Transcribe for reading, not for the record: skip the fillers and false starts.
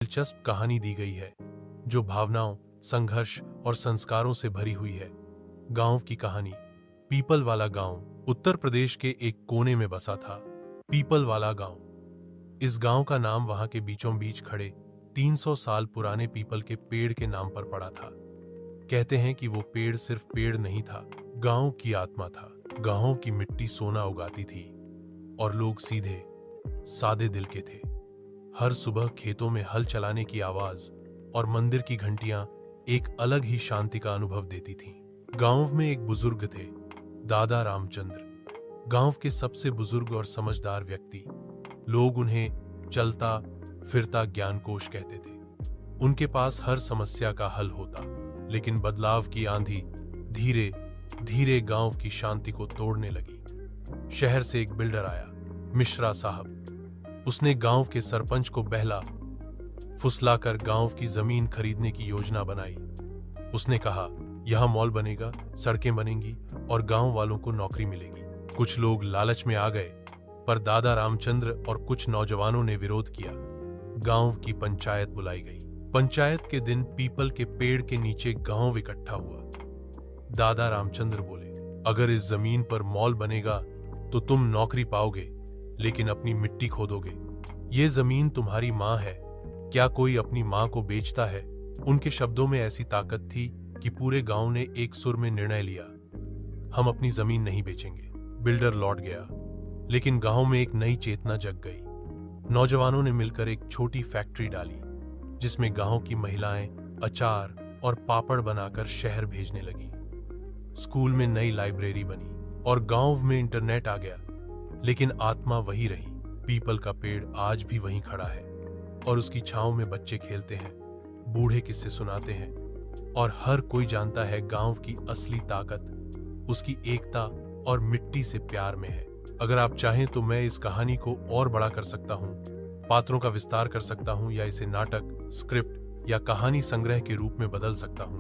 दिलचस्प कहानी दी गई है जो भावनाओं, संघर्ष और संस्कारों से भरी हुई है। गांव की कहानी। पीपल वाला गांव उत्तर प्रदेश के एक कोने में बसा था। पीपल वाला गांव। इस गांव का नाम वहां के बीचों बीच खड़े 300 साल पुराने पीपल के पेड़ के नाम पर पड़ा था। कहते हैं कि वो पेड़ सिर्फ पेड़ नहीं था, गांव की आत्मा था। गांव की मिट्टी सोना उगाती थी और लोग सीधे सादे दिल के थे। हर सुबह खेतों में हल चलाने की आवाज और मंदिर की घंटियां एक अलग ही शांति का अनुभव देती थीं। गांव में एक बुजुर्ग थे, दादा रामचंद्र। गांव के सबसे बुजुर्ग और समझदार व्यक्ति। लोग उन्हें चलता फिरता ज्ञानकोश कहते थे। उनके पास हर समस्या का हल होता। लेकिन बदलाव की आंधी धीरे धीरे गांव की शांति को तोड़ने लगी। शहर से एक बिल्डर आया, मिश्रा साहब। उसने गांव के सरपंच को बहला फुसलाकर गांव की जमीन खरीदने की योजना बनाई। उसने कहा, यहां मॉल बनेगा, सड़कें बनेंगी और गांव वालों को नौकरी मिलेगी। कुछ लोग लालच में आ गए, पर दादा रामचंद्र और कुछ नौजवानों ने विरोध किया। गांव की पंचायत बुलाई गई। पंचायत के दिन पीपल के पेड़ के नीचे गांव इकट्ठा हुआ। दादा रामचंद्र बोले, अगर इस जमीन पर मॉल बनेगा तो तुम नौकरी पाओगे, लेकिन अपनी मिट्टी खो दोगे। ये जमीन तुम्हारी मां है, क्या कोई अपनी मां को बेचता है? उनके शब्दों में ऐसी ताकत थी कि पूरे गांव ने एक सुर में निर्णय लिया, हम अपनी जमीन नहीं बेचेंगे। बिल्डर लौट गया, लेकिन गांव में एक नई चेतना जग गई। नौजवानों ने मिलकर एक छोटी फैक्ट्री डाली, जिसमें गांव की महिलाएं अचार और पापड़ बनाकर शहर भेजने लगी। स्कूल में नई लाइब्रेरी बनी और गांव में इंटरनेट आ गया। लेकिन आत्मा वही रही। पीपल का पेड़ आज भी वहीं खड़ा है और उसकी छांव में बच्चे खेलते हैं, बूढ़े किस्से सुनाते हैं और हर कोई जानता है गांव की असली ताकत उसकी एकता और मिट्टी से प्यार में है। अगर आप चाहें तो मैं इस कहानी को और बड़ा कर सकता हूं, पात्रों का विस्तार कर सकता हूं या इसे नाटक, स्क्रिप्ट या कहानी संग्रह के रूप में बदल सकता हूं।